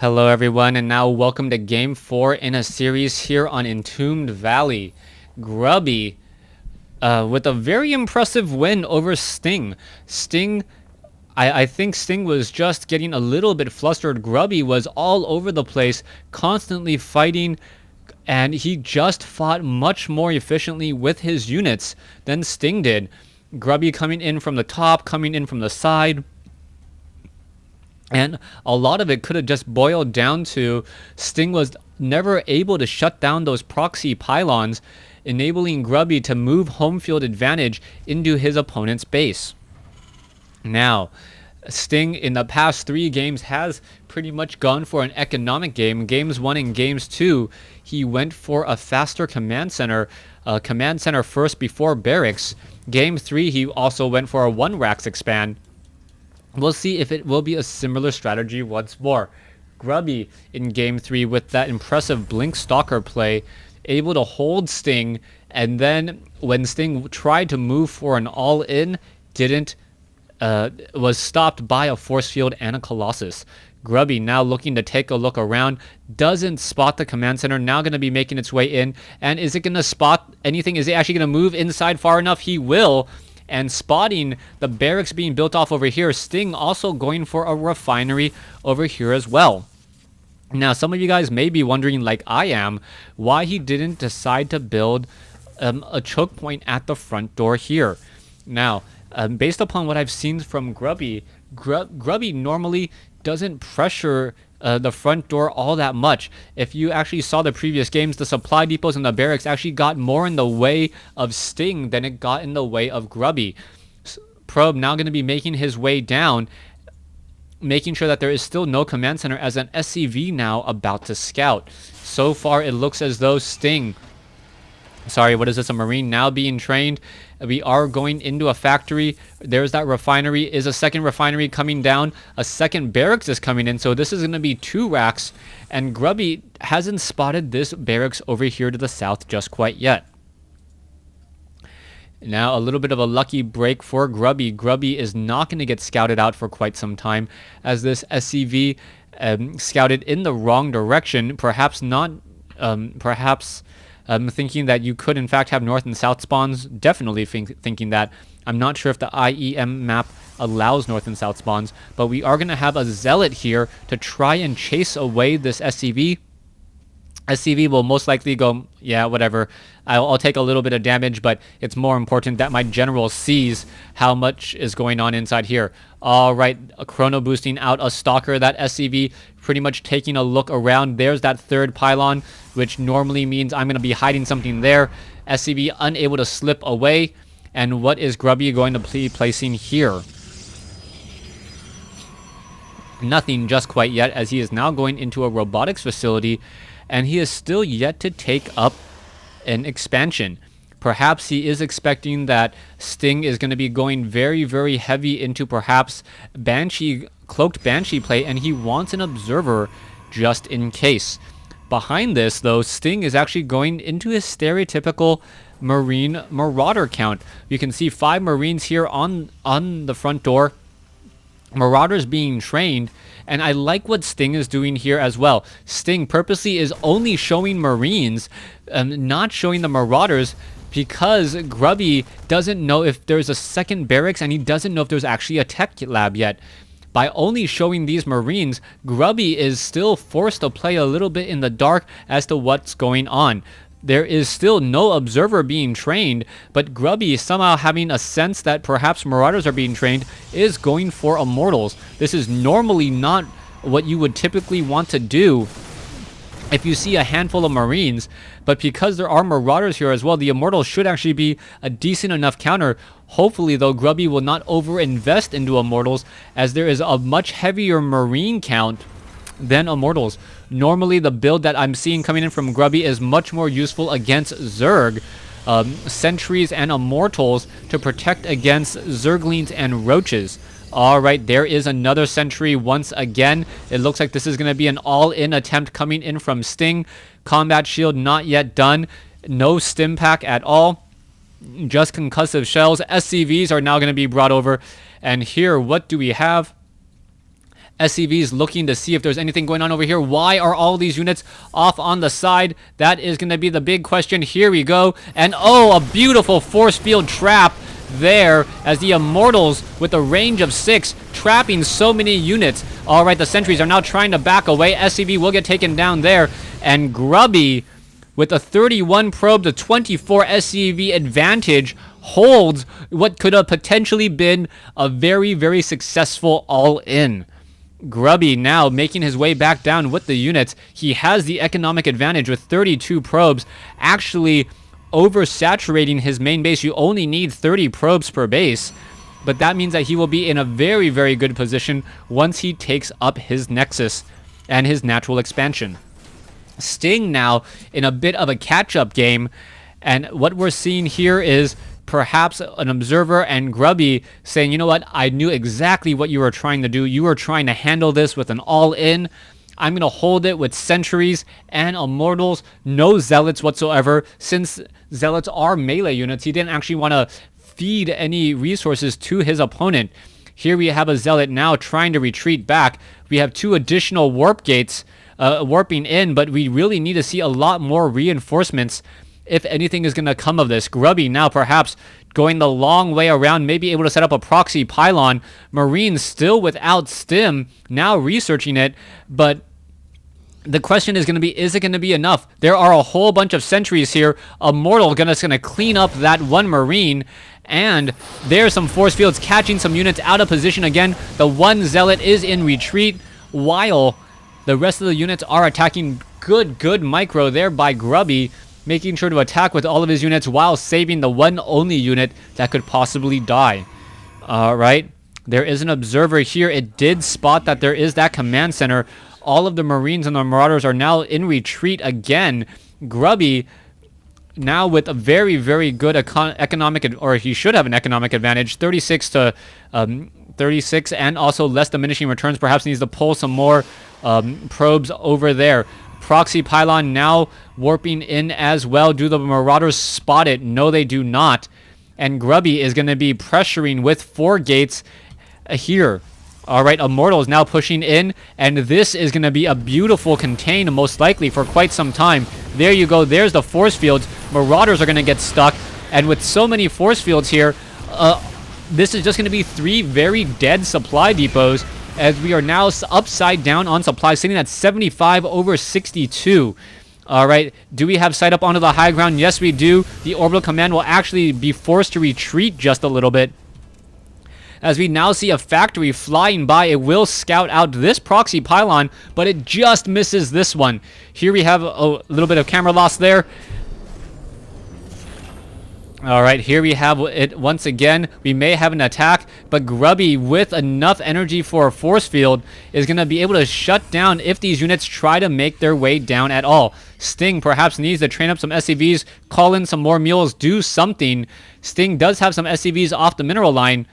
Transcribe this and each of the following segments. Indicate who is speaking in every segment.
Speaker 1: Hello everyone, and now welcome to Game 4 in a series here on Entombed Valley. Grubby with a very impressive win over Sting. I think Sting was just getting a little bit flustered. Grubby was all over the place, constantly fighting, and he just fought much more efficiently with his units than Sting did. Grubby coming in from the top, coming in from the side. And a lot of it could have just boiled down to Sting was never able to shut down those proxy pylons, enabling Grubby to move home field advantage into his opponent's base. Now, Sting in the past 3 games has pretty much gone for an economic game. Games 1 and Games 2, he went for a faster command center first before barracks. Game 3, he also went for a 1 racks expand. We'll see if it will be a similar strategy once more. Grubby in Game 3 with that impressive Blink Stalker play, able to hold Sting, and then when Sting tried to move for an all-in, was stopped by a Force Field and a Colossus. Grubby now looking to take a look around, doesn't spot the command center, now going to be making its way in, and is it going to spot anything? Is it actually going to move inside far enough? He will. And spotting the barracks being built off over here, Sting also going for a refinery over here as well. Now, some of you guys may be wondering, like I am, why he didn't decide to build a choke point at the front door here. Now, based upon what I've seen from Grubby, Grubby normally doesn't pressure the front door all that much. If you actually saw the previous games, the supply depots and the barracks actually got more in the way of Sting than it got in the way of Grubby. Probe now going to be making his way down, making sure that there is still no command center as an SCV now about to scout. So far it looks as though a Marine now being trained. We are going into a factory. There's that refinery. Is a second refinery coming down? A second barracks is coming in. So this is going to be 2 racks. And Grubby hasn't spotted this barracks over here to the south just quite yet. Now a little bit of a lucky break for Grubby. Grubby is not going to get scouted out for quite some time, as this SCV scouted in the wrong direction. Perhaps thinking that you could in fact have north and south spawns. Definitely thinking that. I'm not sure if the IEM map allows north and south spawns, but we are going to have a zealot here to try and chase away this SCV. SCV will most likely go, yeah, whatever. I'll take a little bit of damage, but it's more important that my general sees how much is going on inside here. All right, a chrono boosting out a stalker. That SCV pretty much taking a look around. There's that third pylon, which normally means I'm going to be hiding something there. SCV unable to slip away. And what is Grubby going to be placing here? Nothing just quite yet, as he is now going into a robotics facility, and he is still yet to take up an expansion. Perhaps he is expecting that Sting is going to be going very, very heavy into perhaps cloaked Banshee play, and he wants an observer just in case. Behind this, though, Sting is actually going into his stereotypical Marine Marauder count. You can see 5 Marines here on the front door. Marauders being trained, and I like what Sting is doing here as well. Sting purposely is only showing Marines, not showing the Marauders, because Grubby doesn't know if there's a second barracks, and he doesn't know if there's actually a tech lab yet. By only showing these Marines, Grubby is still forced to play a little bit in the dark as to what's going on. There is still no observer being trained, but Grubby, somehow having a sense that perhaps Marauders are being trained, is going for Immortals. This is normally not what you would typically want to do if you see a handful of Marines, but because there are Marauders here as well, the Immortals should actually be a decent enough counter. Hopefully, though, Grubby will not over-invest into Immortals, as there is a much heavier Marine count than Immortals. Normally, the build that I'm seeing coming in from Grubby is much more useful against Zerg, Sentries, and Immortals to protect against Zerglings and Roaches. Alright, there is another Sentry once again. It looks like this is going to be an all-in attempt coming in from Sting. Combat Shield not yet done. No Stim Pack at all. Just concussive shells. SCVs are now going to be brought over. And here, what do we have? SCVs looking to see if there's anything going on over here. Why are all these units off on the side? That is going to be the big question. Here we go. And oh, a beautiful force field trap there as the Immortals with a range of 6 trapping so many units. All right, the sentries are now trying to back away. SCV will get taken down there. And Grubby with a 31 probe to 24 SCV advantage holds what could have potentially been a very, very successful all-in. Grubby now making his way back down with the units. He has the economic advantage with 32 probes, actually oversaturating his main base. You only need 30 probes per base, but that means that he will be in a very, very good position once he takes up his Nexus and his natural expansion. Sting now in a bit of a catch-up game, and what we're seeing here is perhaps an observer and Grubby saying, you know what, I knew exactly what you were trying to do. You were trying to handle this with an all-in. I'm going to hold it with sentries and Immortals, no zealots whatsoever. Since zealots are melee units, he didn't actually want to feed any resources to his opponent. Here we have a zealot now trying to retreat back. We have 2 additional warp gates warping in, but we really need to see a lot more reinforcements if anything is going to come of this. Grubby now perhaps going the long way around, maybe able to set up a proxy pylon. Marines still without stim, now researching it, but the question is going to be, is it going to be enough? There are a whole bunch of sentries here. Immortal going to clean up that one Marine, and there's some force fields catching some units out of position again. The one zealot is in retreat, while the rest of the units are attacking. Good micro there by Grubby, making sure to attack with all of his units while saving the one only unit that could possibly die. Alright, there is an observer here. It did spot that there is that command center. All of the Marines and the Marauders are now in retreat again. Grubby now with a very, very good economic, or he should have an economic advantage, 36 to 36, and also less diminishing returns. Perhaps needs to pull some more probes over there. Proxy pylon now warping in as well. Do the Marauders spot it? No, they do not. And Grubby is going to be pressuring with 4 gates here. All right, Immortals now pushing in, and this is going to be a beautiful contain, most likely for quite some time. There you go. There's the force fields. Marauders are going to get stuck, and with so many force fields here, this is just going to be 3 very dead supply depots, as we are now upside down on supply, sitting at 75 over 62. All right, do we have sight up onto the high ground? Yes, we do. The orbital command will actually be forced to retreat just a little bit, as we now see a factory flying by. It will scout out this proxy pylon, but it just misses this one. Here we have a little bit of camera loss there. All right, here we have it once again. We may have an attack, but Grubby, with enough energy for a force field, is going to be able to shut down if these units try to make their way down at all. Sting perhaps needs to train up some SCVs, call in some more mules, do something. Sting does have some SCVs off the mineral line,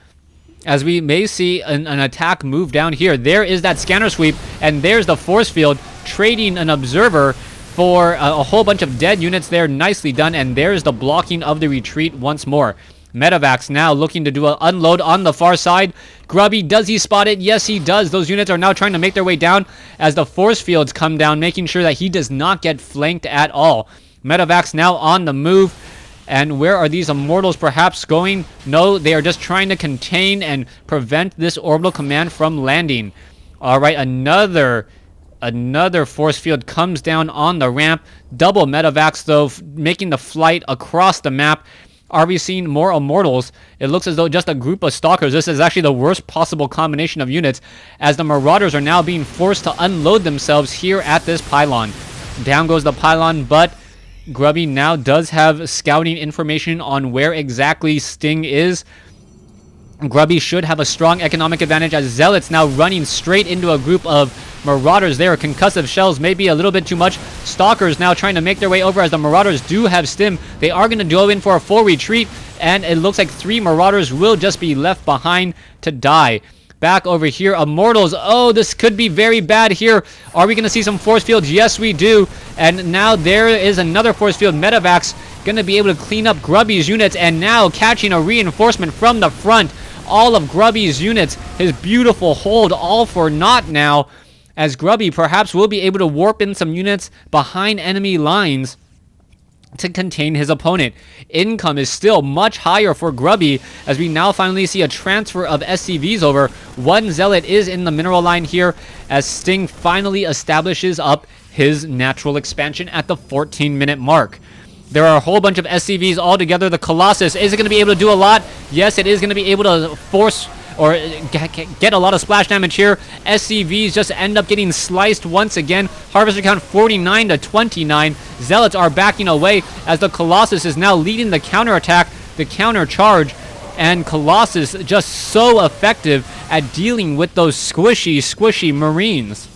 Speaker 1: as we may see an attack move down here. There is that scanner sweep, and there's the force field trading an observer for a whole bunch of dead units there. Nicely done, and there's the blocking of the retreat once more. Medevacs now looking to do an unload on the far side. Grubby, does he spot it? Yes, he does. Those units are now trying to make their way down as the force fields come down, making sure that he does not get flanked at all. Medevacs now on the move. And where are these Immortals perhaps going? No, they are just trying to contain and prevent this orbital command from landing. All right, another force field comes down on the ramp. Double medevacs, though, making the flight across the map. Are we seeing more Immortals? It looks as though just a group of Stalkers. This is actually the worst possible combination of units, as the Marauders are now being forced to unload themselves here at this pylon. Down goes the pylon, but Grubby now does have scouting information on where exactly Sting is. Grubby should have a strong economic advantage, as Zealots now running straight into a group of Marauders there. Concussive shells may be a little bit too much. Stalkers now trying to make their way over, as the Marauders do have stim. They are going to go in for a full retreat, and it looks like 3 Marauders will just be left behind to die. Back over here, Immortals. Oh, this could be very bad here. Are we going to see some force fields? Yes, we do. And now there is another force field. Medevacs going to be able to clean up Grubby's units, and now catching a reinforcement from the front. All of Grubby's units, his beautiful hold, all for naught now, as Grubby perhaps will be able to warp in some units behind enemy lines to contain his opponent. Income is still much higher for Grubby, as we now finally see a transfer of SCVs over. One Zealot is in the mineral line here, as Sting finally establishes up his natural expansion at the 14-minute mark. There are a whole bunch of SCVs all together. The Colossus, is it going to be able to do a lot? Yes, it is going to be able to force or get a lot of splash damage here. SCVs just end up getting sliced once again. Harvester count 49 to 29. Zealots are backing away as the Colossus is now leading the counterattack, the counter charge, and Colossus just so effective at dealing with those squishy Marines.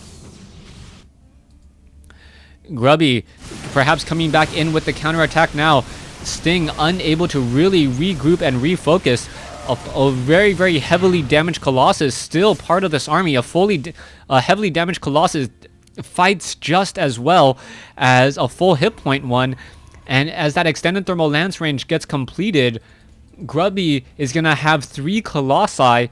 Speaker 1: Grubby perhaps coming back in with the counterattack now. Sting unable to really regroup and refocus. A very heavily damaged Colossus still part of this army. A heavily damaged Colossus fights just as well as a full hit point one. And as that extended thermal lance range gets completed, Grubby is going to have 3 Colossi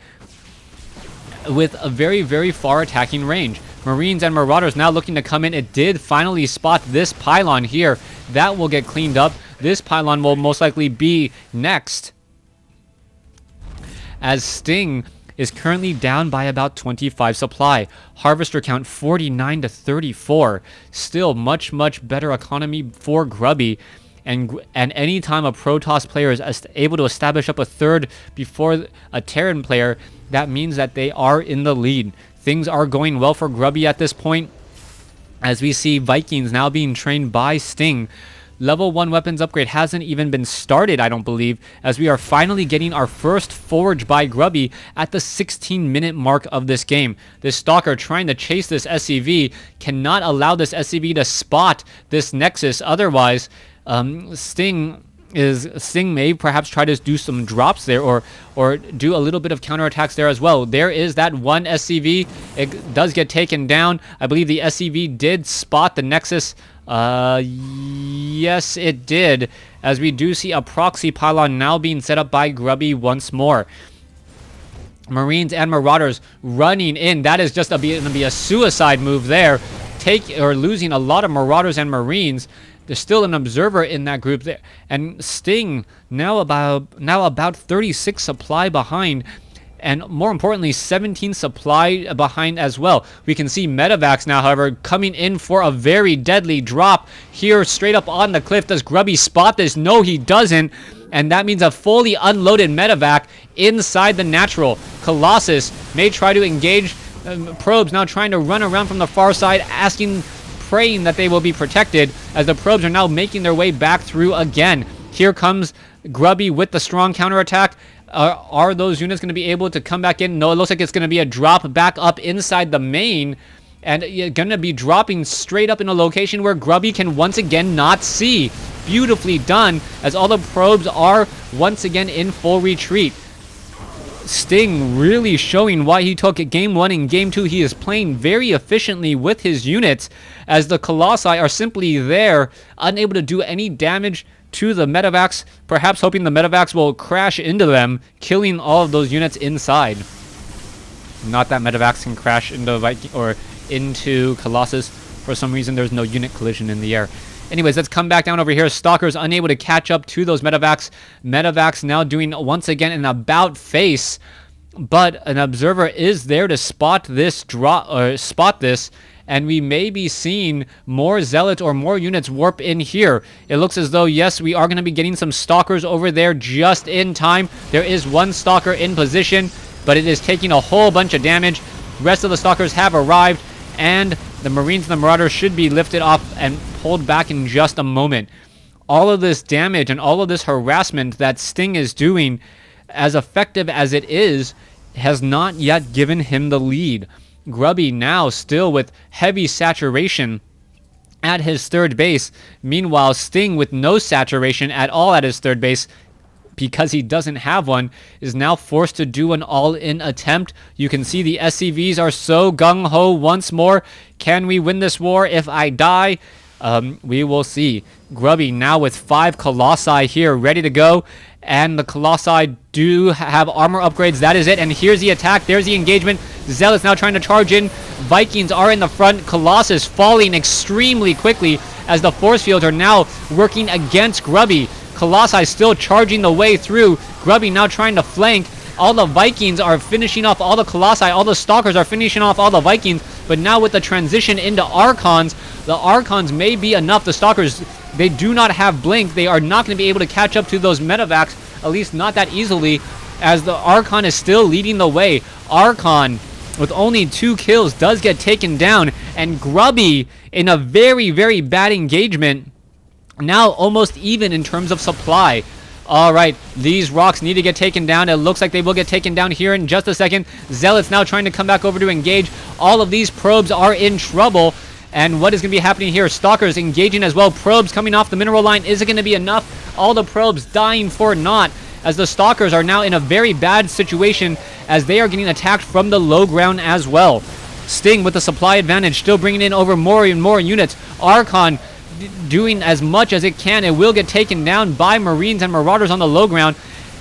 Speaker 1: with a very far attacking range. Marines and Marauders now looking to come in. It did finally spot this pylon here. That will get cleaned up. This pylon will most likely be next, as Sting is currently down by about 25 supply. Harvester count 49 to 34. Still much better economy for Grubby. And anytime a Protoss player is able to establish up a third before a Terran player, that means that they are in the lead. Things are going well for Grubby at this point, as we see Vikings now being trained by Sting. Level 1 weapons upgrade hasn't even been started, I don't believe, as we are finally getting our first forge by Grubby at the 16-minute mark of this game. This Stalker trying to chase this SCV cannot allow this SCV to spot this Nexus. Otherwise, Sting may perhaps try to do some drops there, or do a little bit of counterattacks there as well. There is that one SCV. It does get taken down. I believe the SCV did spot the Nexus. Yes, it did, as we do see a proxy pylon now being set up by Grubby once more. Marines and Marauders running in. That is just going to be a suicide move there. Losing a lot of Marauders and Marines. There's still an observer in that group there, and Sting now about 36 supply behind, and more importantly 17 supply behind as well. We can see Medivacs now, however, coming in for a very deadly drop here straight up on the cliff. Does Grubby spot this? No, he doesn't, and that means a fully unloaded Medivac inside the natural. Colossus may try to engage. Probes now trying to run around from the far side, praying that they will be protected, as the probes are now making their way back through again. Here comes Grubby with the strong counterattack. Are those units going to be able to come back in? No, it looks like it's going to be a drop back up inside the main, and you're going to be dropping straight up in a location where Grubby can once again not see. Beautifully done, as all the probes are once again in full retreat. Sting really showing why he took Game 1 and Game 2. He is playing very efficiently with his units, as the Colossi are simply there, unable to do any damage to the Medivacs, perhaps hoping the Medivacs will crash into them, killing all of those units inside. Not that Medivacs can crash into Viking or into Colossus. For some reason, there's no unit collision in the air. Anyways, let's come back down over here. Stalker's unable to catch up to those Medivacs. Medivacs now doing once again an about face, but an observer is there to spot this and we may be seeing more Zealots or more units warp in here. It looks as though, yes, we are going to be getting some Stalkers over there just in time. There is one Stalker in position, but it is taking a whole bunch of damage. Rest of the Stalkers have arrived, and the Marines and the Marauders should be lifted off and pulled back in just a moment. All of this damage and all of this harassment that Sting is doing, as effective as it is, has not yet given him the lead. Grubby now still with heavy saturation at his third base. Meanwhile, Sting with no saturation at all at his third base, because he doesn't have one, is now forced to do an all-in attempt. You can see the SCVs are so gung-ho once more. Can we win this war if I die? We will see. Grubby now with 5 Colossi here ready to go. And the Colossi do have armor upgrades. That is it. And here's the attack. There's the engagement. Zealots now trying to charge in. Vikings are in the front. Colossus falling extremely quickly as the force fields are now working against Grubby. Colossi still charging the way through. Grubby now trying to flank. All the Vikings are finishing off all the Colossi. All the Stalkers are finishing off all the Vikings. But now with the transition into Archons, the Archons may be enough. The Stalkers, they do not have Blink. They are not going to be able to catch up to those Medivacs, at least not that easily, as the Archon is still leading the way. Archon, with only 2 kills, does get taken down. And Grubby, in a very, very bad engagement, now almost even in terms of supply. Alright, these rocks need to get taken down. It looks like they will get taken down here in just a second. Zealots now trying to come back over to engage. All of these probes are in trouble. And what is going to be happening here? Stalkers engaging as well. Probes coming off the mineral line. Is it going to be enough? All the probes dying for naught, as the Stalkers are now in a very bad situation as they are getting attacked from the low ground as well. Sting with the supply advantage, still bringing in over more and more units. Archon doing as much as it can. It will get taken down by Marines and Marauders on the low ground.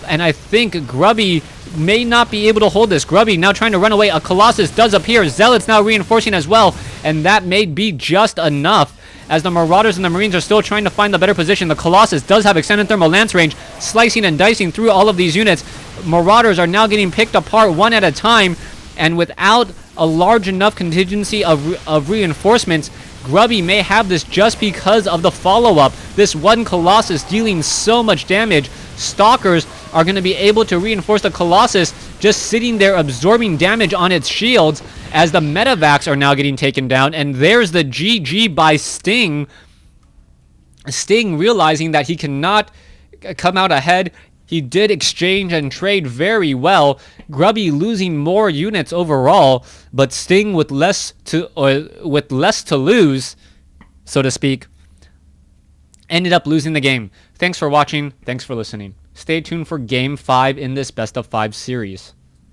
Speaker 1: And I think Grubby may not be able to hold this. Grubby now trying to run away. A Colossus does appear. Zealots now reinforcing as well. And that may be just enough, as the Marauders and the Marines are still trying to find the better position. The Colossus does have extended thermal lance range, slicing and dicing through all of these units. Marauders are now getting picked apart one at a time. And without a large enough contingency of reinforcements, Grubby may have this just because of the follow-up. This one Colossus dealing so much damage. Stalkers are going to be able to reinforce the Colossus just sitting there absorbing damage on its shields, as the Medivacs are now getting taken down. And there's the GG by Sting. Sting realizing that he cannot come out ahead. He did exchange and trade very well. Grubby losing more units overall, but Sting with less to lose, so to speak, ended up losing the game. Thanks for watching. Thanks for listening. Stay tuned for Game 5 in this Best of 5 series.